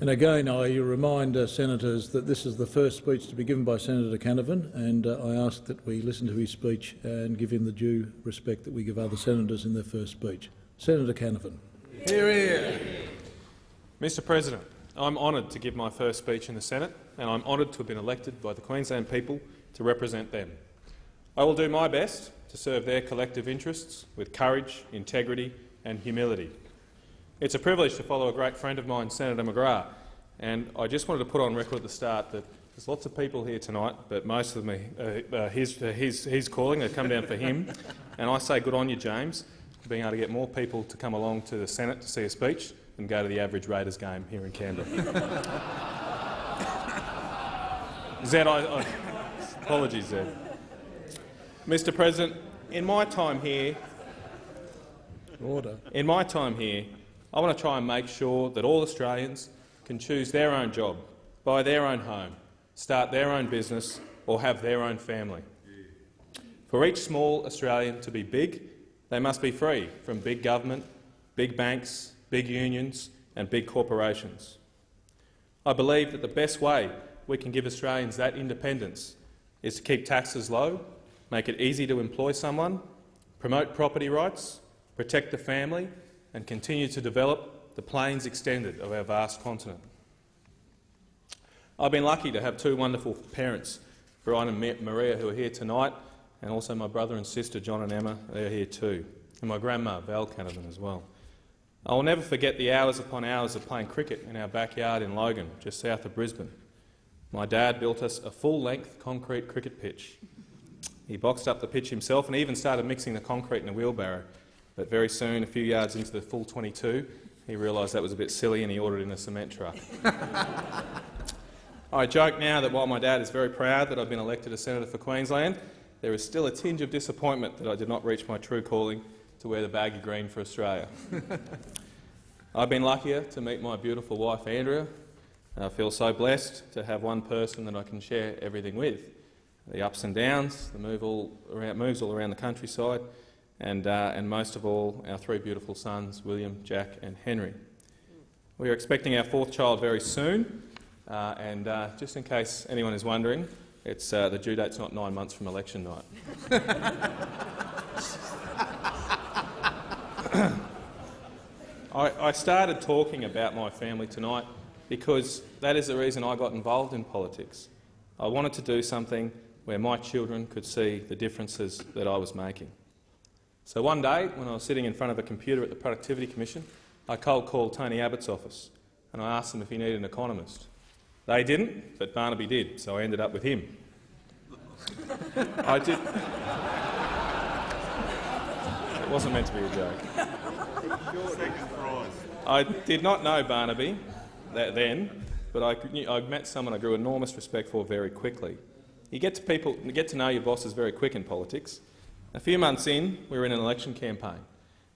And again, I remind senators that this is the first speech to be given by Senator Canavan, and I ask that we listen to his speech and give him the due respect that we give other senators in their first speech. Senator Canavan. Hear, hear. Mr President, I'm honoured to give my first speech in the Senate, and I'm honoured to have been elected by the Queensland people to represent them. I will do my best to serve their collective interests with courage, integrity and humility. It's a privilege to follow a great friend of mine, Senator McGrath, and I just wanted to put on record at the start that there's lots of people here tonight, but most of them he's calling. They come down for him, and I say good on you, James, for being able to get more people to come along to the Senate to see a speech than go to the average Raiders game here in Canberra. Zed, apologies, Zed. Mr President, in my time here, I want to try and make sure that all Australians can choose their own job, buy their own home, start their own business or have their own family. For each small Australian to be big, they must be free from big government, big banks, big unions and big corporations. I believe that the best way we can give Australians that independence is to keep taxes low, make it easy to employ someone, promote property rights, protect the family and continue to develop the plains extended of our vast continent. I've been lucky to have two wonderful parents, Brian and Maria, who are here tonight, and also my brother and sister, John and Emma, they're here too, and my grandma, Val Canavan, as well. I will never forget the hours upon hours of playing cricket in our backyard in Logan, just south of Brisbane. My dad built us a full-length concrete cricket pitch. He boxed up the pitch himself and even started mixing the concrete in a wheelbarrow. But very soon, a few yards into the full 22, he realised that was a bit silly and he ordered in a cement truck. I joke now that while my dad is very proud that I've been elected a Senator for Queensland, there is still a tinge of disappointment that I did not reach my true calling to wear the baggy green for Australia. I've been luckier to meet my beautiful wife Andrea. I feel so blessed to have one person that I can share everything with. The ups and downs, the moves all around the countryside, and most of all, our three beautiful sons, William, Jack and Henry. We are expecting our fourth child very soon, and just in case anyone is wondering, it's the due date's not 9 months from election night. I started talking about my family tonight because that is the reason I got involved in politics. I wanted to do something where my children could see the differences that I was making. So one day, when I was sitting in front of a computer at the Productivity Commission, I cold called Tony Abbott's office and I asked them if he needed an economist. They didn't, but Barnaby did, so I ended up with him. I did. It wasn't meant to be a joke. I did not know Barnaby then, but I met someone I grew enormous respect for very quickly. You get to know your bosses very quick in politics. A few months in, we were in an election campaign,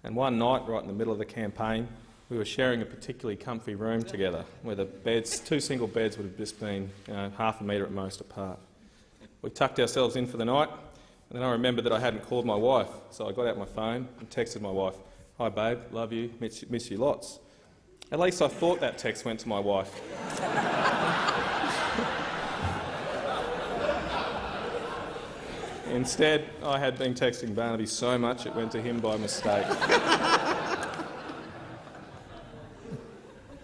and one night, right in the middle of the campaign, we were sharing a particularly comfy room together, where the beds, two single beds, would have just been half a metre at most apart. We tucked ourselves in for the night, and then I remembered that I hadn't called my wife, so I got out my phone and texted my wife, "Hi babe, love you, miss you lots." At least I thought that text went to my wife. Instead, I had been texting Barnaby so much it went to him by mistake.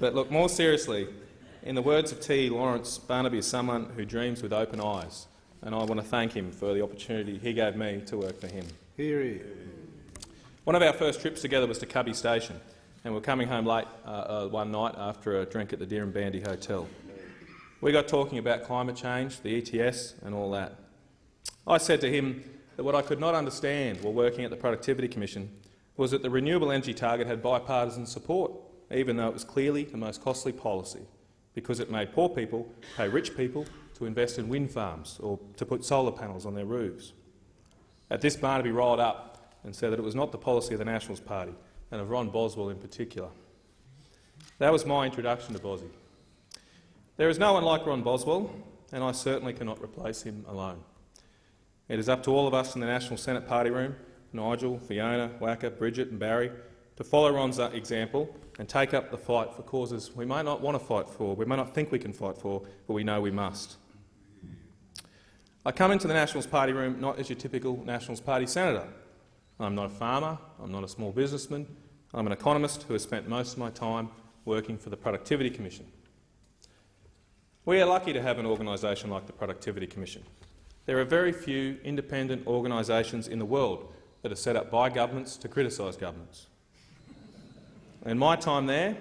But look, more seriously, in the words of T. Lawrence, Barnaby is someone who dreams with open eyes, and I want to thank him for the opportunity he gave me to work for him. Hear, hear. One of our first trips together was to Cubby Station, and we were coming home late one night after a drink at the Deer and Bandy Hotel. We got talking about climate change, the ETS and all that. I said to him that what I could not understand while working at the Productivity Commission was that the renewable energy target had bipartisan support, even though it was clearly the most costly policy, because it made poor people pay rich people to invest in wind farms or to put solar panels on their roofs. At this, Barnaby rolled up and said that it was not the policy of the Nationals Party, and of Ron Boswell in particular. That was my introduction to Bossie. There is no one like Ron Boswell, and I certainly cannot replace him alone. It is up to all of us in the National Senate Party room, Nigel, Fiona, Wacker, Bridget and Barry, to follow Ron's example and take up the fight for causes we might not want to fight for, we might not think we can fight for, but we know we must. I come into the Nationals Party room not as your typical Nationals Party senator. I'm not a farmer, I'm not a small businessman, I'm an economist who has spent most of my time working for the Productivity Commission. We are lucky to have an organisation like the Productivity Commission. There are very few independent organisations in the world that are set up by governments to criticise governments. In my time there,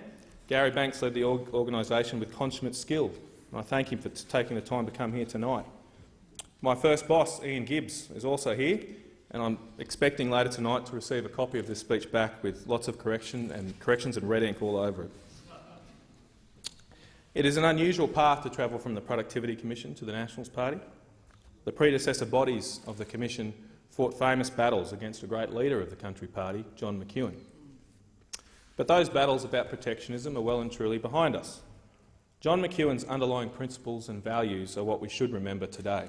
Gary Banks led the organisation with consummate skill, and I thank him for taking the time to come here tonight. My first boss, Ian Gibbs, is also here, and I'm expecting later tonight to receive a copy of this speech back with lots of corrections and red ink all over it. It is an unusual path to travel from the Productivity Commission to the Nationals Party. The predecessor bodies of the Commission fought famous battles against a great leader of the country party, John McEwen. But those battles about protectionism are well and truly behind us. John McEwen's underlying principles and values are what we should remember today.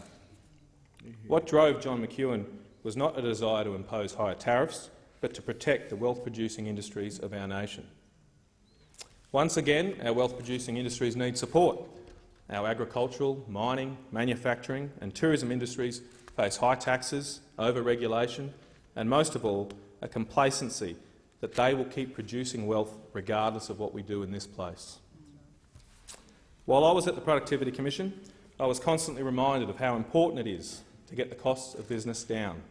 What drove John McEwen was not a desire to impose higher tariffs, but to protect the wealth-producing industries of our nation. Once again, our wealth-producing industries need support. Our agricultural, mining, manufacturing and tourism industries face high taxes, over-regulation and, most of all, a complacency that they will keep producing wealth regardless of what we do in this place. While I was at the Productivity Commission, I was constantly reminded of how important it is to get the costs of business down.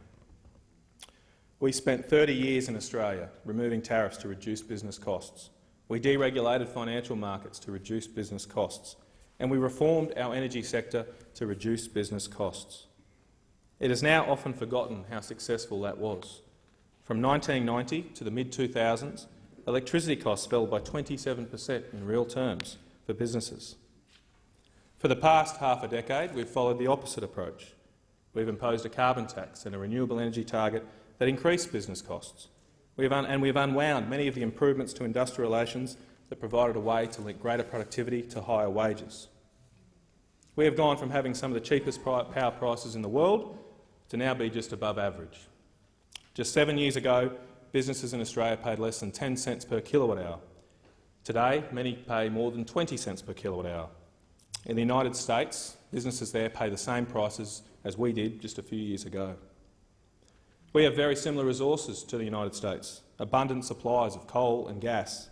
We spent 30 years in Australia removing tariffs to reduce business costs. We deregulated financial markets to reduce business costs, and we reformed our energy sector to reduce business costs. It is now often forgotten how successful that was. From 1990 to the mid-2000s, electricity costs fell by 27% in real terms for businesses. For the past half a decade, we've followed the opposite approach. We've imposed a carbon tax and a renewable energy target that increased business costs. We've unwound many of the improvements to industrial relations that provided a way to link greater productivity to higher wages. We have gone from having some of the cheapest power prices in the world to now be just above average. Just 7 years ago, businesses in Australia paid less than 10 cents per kilowatt hour. Today, many pay more than 20 cents per kilowatt hour. In the United States, businesses there pay the same prices as we did just a few years ago. We have very similar resources to the United States, abundant supplies of coal and gas,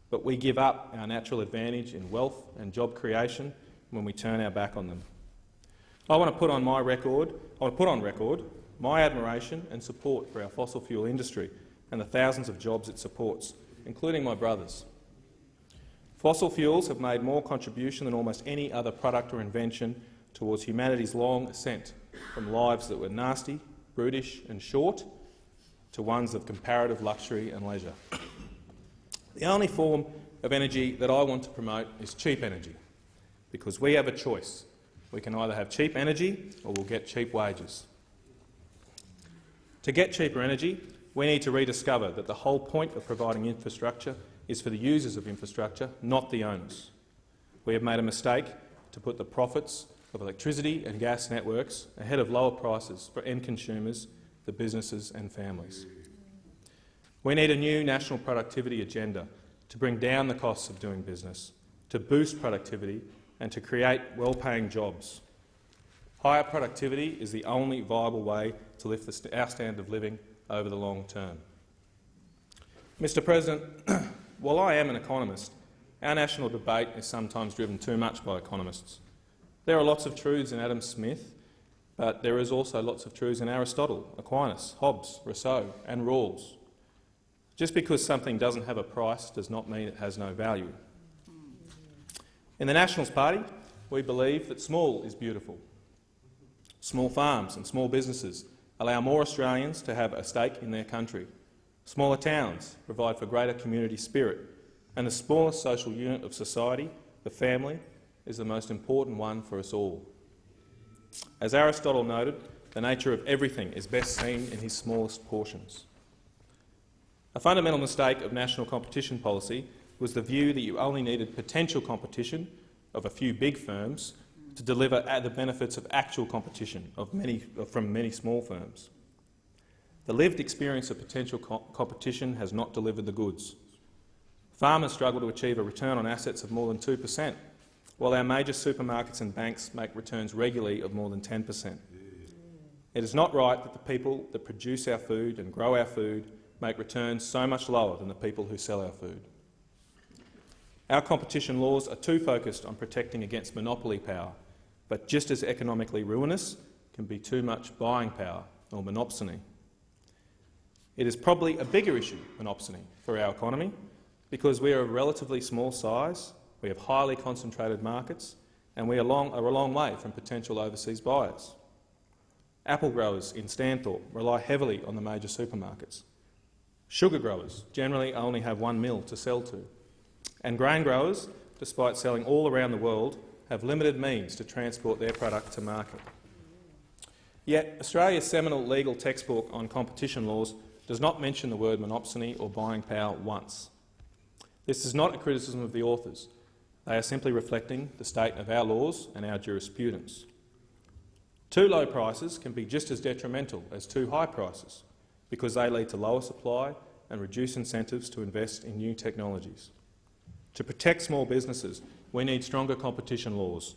but we give up our natural advantage in wealth and job creation when we turn our back on them. I want to put on record my admiration and support for our fossil fuel industry and the thousands of jobs it supports, including my brother's. Fossil fuels have made more contribution than almost any other product or invention towards humanity's long ascent from lives that were nasty, brutish and short to ones of comparative luxury and leisure. The only form of energy that I want to promote is cheap energy, because we have a choice. We can either have cheap energy or we'll get cheap wages. To get cheaper energy, we need to rediscover that the whole point of providing infrastructure is for the users of infrastructure, not the owners. We have made a mistake to put the profits of electricity and gas networks ahead of lower prices for end consumers, the businesses and families. We need a new national productivity agenda to bring down the costs of doing business, to boost productivity and to create well-paying jobs. Higher productivity is the only viable way to lift our standard of living over the long term. Mr President, while I am an economist, our national debate is sometimes driven too much by economists. There are lots of truths in Adam Smith, but there is also lots of truths in Aristotle, Aquinas, Hobbes, Rousseau and Rawls. Just because something doesn't have a price does not mean it has no value. In the Nationals Party, we believe that small is beautiful. Small farms and small businesses allow more Australians to have a stake in their country. Smaller towns provide for greater community spirit, and the smallest social unit of society, the family, is the most important one for us all. As Aristotle noted, the nature of everything is best seen in his smallest portions. A fundamental mistake of national competition policy was the view that you only needed potential competition of a few big firms to deliver the benefits of actual competition from many small firms. The lived experience of potential competition has not delivered the goods. Farmers struggle to achieve a return on assets of more than 2%, while our major supermarkets and banks make returns regularly of more than 10%. It is not right that the people that produce our food and grow our food make returns so much lower than the people who sell our food. Our competition laws are too focused on protecting against monopoly power, but just as economically ruinous can be too much buying power or monopsony. It is probably a bigger issue, monopsony, for our economy because we are a relatively small size, we have highly concentrated markets, and we are a long way from potential overseas buyers. Apple growers in Stanthorpe rely heavily on the major supermarkets. Sugar growers generally only have one mill to sell to. And grain growers, despite selling all around the world, have limited means to transport their product to market. Yet Australia's seminal legal textbook on competition laws does not mention the word monopsony or buying power once. This is not a criticism of the authors. They are simply reflecting the state of our laws and our jurisprudence. Too low prices can be just as detrimental as too high prices because they lead to lower supply and reduce incentives to invest in new technologies. To protect small businesses, we need stronger competition laws.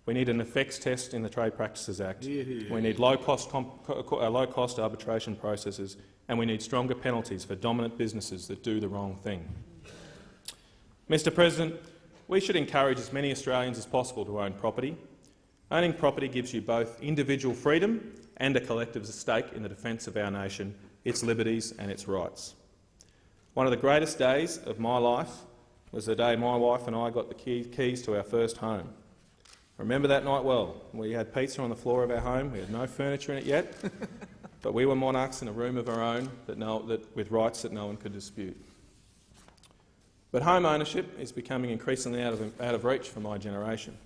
We need an effects test in the Trade Practices Act. We need low-cost arbitration processes, and we need stronger penalties for dominant businesses that do the wrong thing. Mr President, we should encourage as many Australians as possible to own property. Owning property gives you both individual freedom and a collective stake in the defence of our nation, its liberties and its rights. One of the greatest days of my life was the day my wife and I got the keys to our first home. I remember that night well. We had pizza on the floor of our home. We had no furniture in it yet, but we were monarchs in a room of our own with rights that no one could dispute. But home ownership is becoming increasingly out of reach for my generation.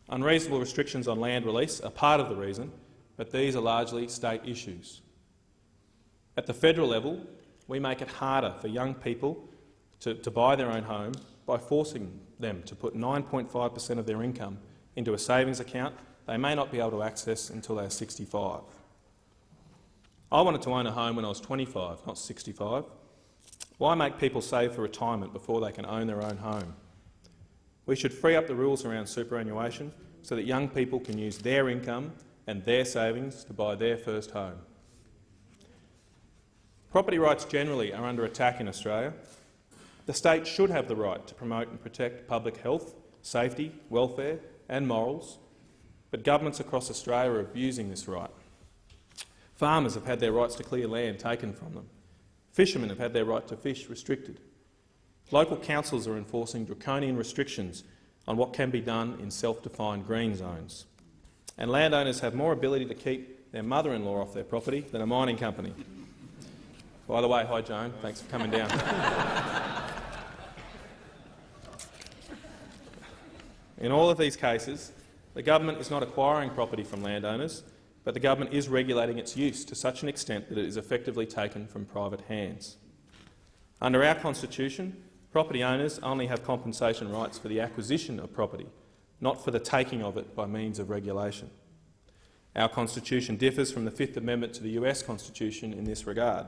Unreasonable restrictions on land release are part of the reason, but these are largely state issues. At the federal level, we make it harder for young people to buy their own home by forcing them to put 9.5% of their income into a savings account they may not be able to access until they're 65. I wanted to own a home when I was 25, not 65. Why make people save for retirement before they can own their own home? We should free up the rules around superannuation so that young people can use their income and their savings to buy their first home. Property rights generally are under attack in Australia. The state should have the right to promote and protect public health, safety, welfare and morals, but governments across Australia are abusing this right. Farmers have had their rights to clear land taken from them. Fishermen have had their right to fish restricted. Local councils are enforcing draconian restrictions on what can be done in self-defined green zones. And landowners have more ability to keep their mother-in-law off their property than a mining company. By the way, hi Joan, thanks for coming down. In all of these cases, the government is not acquiring property from landowners, but the government is regulating its use to such an extent that it is effectively taken from private hands. Under our Constitution, property owners only have compensation rights for the acquisition of property, not for the taking of it by means of regulation. Our Constitution differs from the Fifth Amendment to the US Constitution in this regard.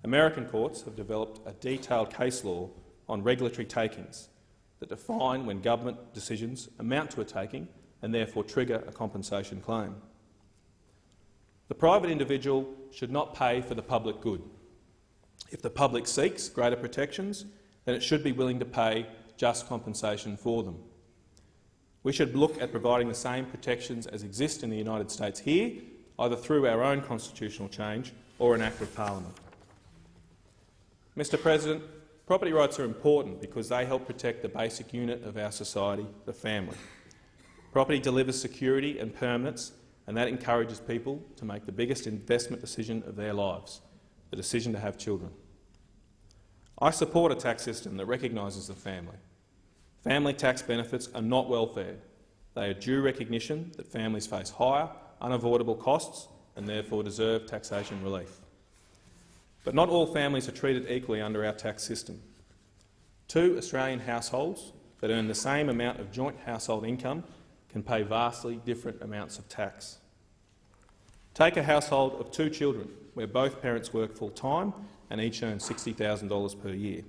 American courts have developed a detailed case law on regulatory takings that define when government decisions amount to a taking and therefore trigger a compensation claim. The private individual should not pay for the public good. If the public seeks greater protections, then it should be willing to pay just compensation for them. We should look at providing the same protections as exist in the United States here, either through our own constitutional change or an Act of Parliament. Mr President, property rights are important because they help protect the basic unit of our society, the family. Property delivers security and permanence, and that encourages people to make the biggest investment decision of their lives, the decision to have children. I support a tax system that recognises the family. Family tax benefits are not welfare. They are due recognition that families face higher, unavoidable costs and therefore deserve taxation relief. But not all families are treated equally under our tax system. Two Australian households that earn the same amount of joint household income can pay vastly different amounts of tax. Take a household of 2 children where both parents work full-time and each earn $60,000 per year.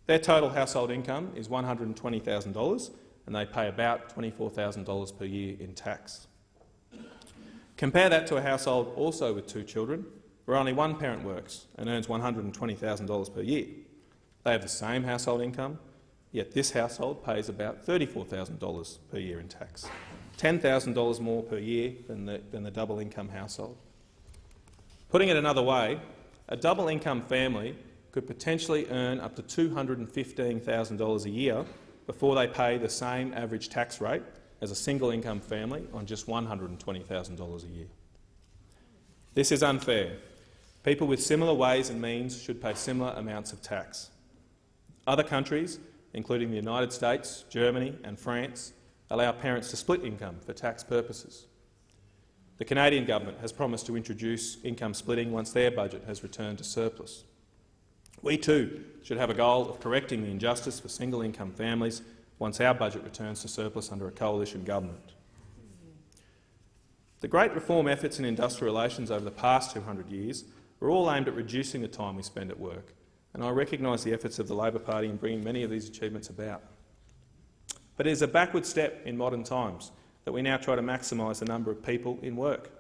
Their total household income is $120,000 and they pay about $24,000 per year in tax. Compare that to a household also with 2 children where only one parent works and earns $120,000 per year. They have the same household income, yet this household pays about $34,000 per year in tax, $10,000 more per year than the double-income household. Putting it another way, a double-income family could potentially earn up to $215,000 a year before they pay the same average tax rate as a single-income family on just $120,000 a year. This is unfair. People with similar ways and means should pay similar amounts of tax. Other countries, including the United States, Germany and France, allow parents to split income for tax purposes. The Canadian government has promised to introduce income splitting once their budget has returned to surplus. We too should have a goal of correcting the injustice for single-income families once our budget returns to surplus under a coalition government. The great reform efforts in industrial relations over the past 200 years were all aimed at reducing the time we spend at work, and I recognise the efforts of the Labor Party in bringing many of these achievements about. But it is a backward step in modern times that we now try to maximise the number of people in work.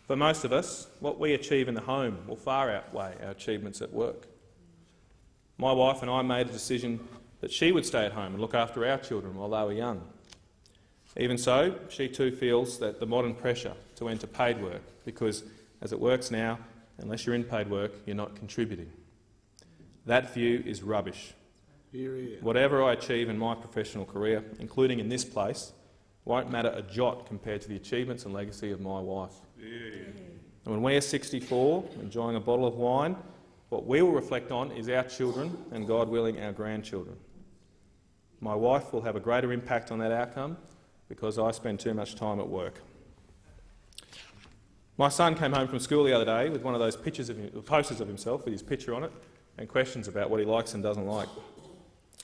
For most of us, what we achieve in the home will far outweigh our achievements at work. My wife and I made a decision that she would stay at home and look after our children while they were young. Even so, she too feels that the modern pressure to enter paid work, because as it works now, unless you're in paid work, you're not contributing. That view is rubbish. Hear, hear. Whatever I achieve in my professional career, including in this place, won't matter a jot compared to the achievements and legacy of my wife. Yeah. And when we are 64, enjoying a bottle of wine, what we will reflect on is our children and, God willing, our grandchildren. My wife will have a greater impact on that outcome because I spend too much time at work. My son came home from school the other day with one of those posters of himself with his picture on it and questions about what he likes and doesn't like.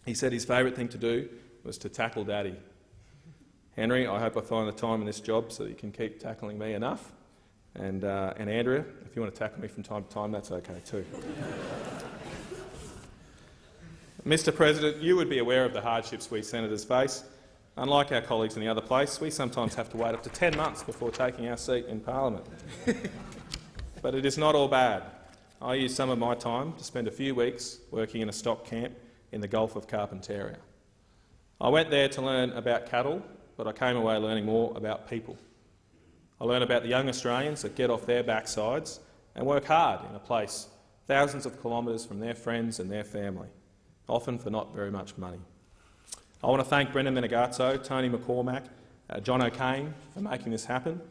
He said his favourite thing to do was to tackle Daddy. Henry, I hope I find the time in this job so that you can keep tackling me enough. And Andrea, if you want to tackle me from time to time, that's okay too. Mr President, you would be aware of the hardships we senators face. Unlike our colleagues in the other place, we sometimes have to wait up to 10 months before taking our seat in Parliament. But it is not all bad. I use some of my time to spend a few weeks working in a stock camp in the Gulf of Carpentaria. I went there to learn about cattle, but I came away learning more about people. I learned about the young Australians that get off their backsides and work hard in a place thousands of kilometres from their friends and their family, often for not very much money. I want to thank Brendan Menegazzo, Tony McCormack, John O'Kane for making this happen.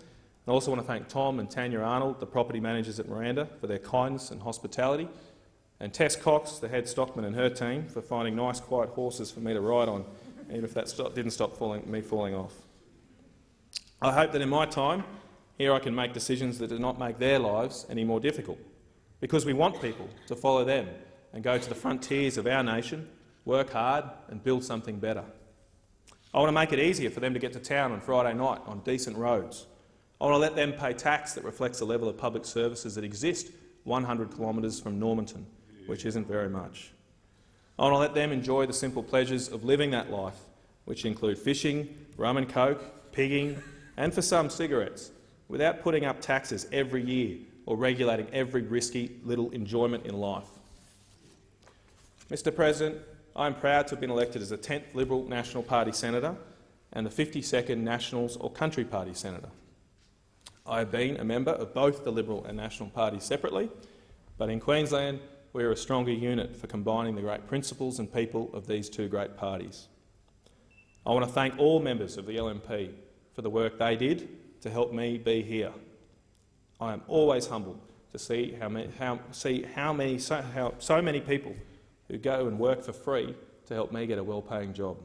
I also want to thank Tom and Tanya Arnold, the property managers at Miranda, for their kindness and hospitality, and Tess Cox, the head stockman, and her team for finding nice, quiet horses for me to ride on, even if that didn't stop me falling off. I hope that in my time here I can make decisions that do not make their lives any more difficult, because we want people to follow them and go to the frontiers of our nation, work hard and build something better. I want to make it easier for them to get to town on Friday night on decent roads. I want to let them pay tax that reflects the level of public services that exist 100 kilometres from Normanton, which isn't very much. I want to let them enjoy the simple pleasures of living that life, which include fishing, rum and coke, pigging, and for some cigarettes, without putting up taxes every year or regulating every risky little enjoyment in life. Mr President, I am proud to have been elected as the 10th Liberal National Party Senator and the 52nd Nationals or Country Party Senator. I have been a member of both the Liberal and National Parties separately, but in Queensland we are a stronger unit for combining the great principles and people of these two great parties. I want to thank all members of the LNP for the work they did to help me be here. I am always humbled to see so many people who go and work for free to help me get a well-paying job.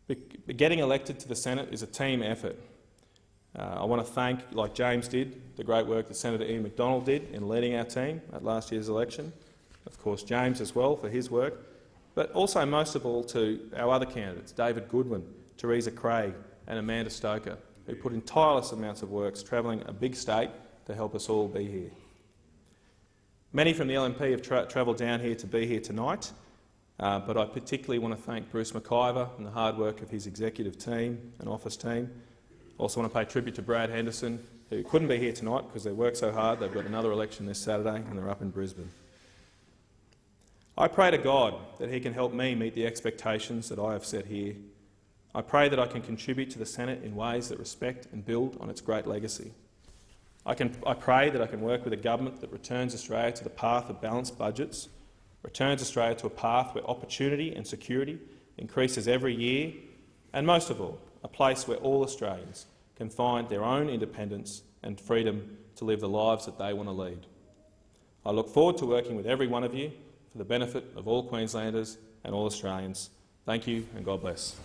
But getting elected to the Senate is a team effort. I want to thank, like James did, the great work that Senator Ian McDonald did in leading our team at last year's election. Of course, James as well for his work, but also most of all to our other candidates, David Goodwin, Theresa Craig and Amanda Stoker, who put in tireless amounts of work travelling a big state to help us all be here. Many from the LNP have travelled down here to be here tonight, but I particularly want to thank Bruce McIver and the hard work of his executive team and office team. Also want to pay tribute to Brad Henderson, who couldn't be here tonight because they work so hard. They've got another election this Saturday and they're up in Brisbane. I pray to God that he can help me meet the expectations that I have set here. I pray that I can contribute to the Senate in ways that respect and build on its great legacy. I pray that I can work with a government that returns Australia to the path of balanced budgets, returns Australia to a path where opportunity and security increases every year, and most of all, a place where all Australians can find their own independence and freedom to live the lives that they want to lead. I look forward to working with every one of you for the benefit of all Queenslanders and all Australians. Thank you and God bless.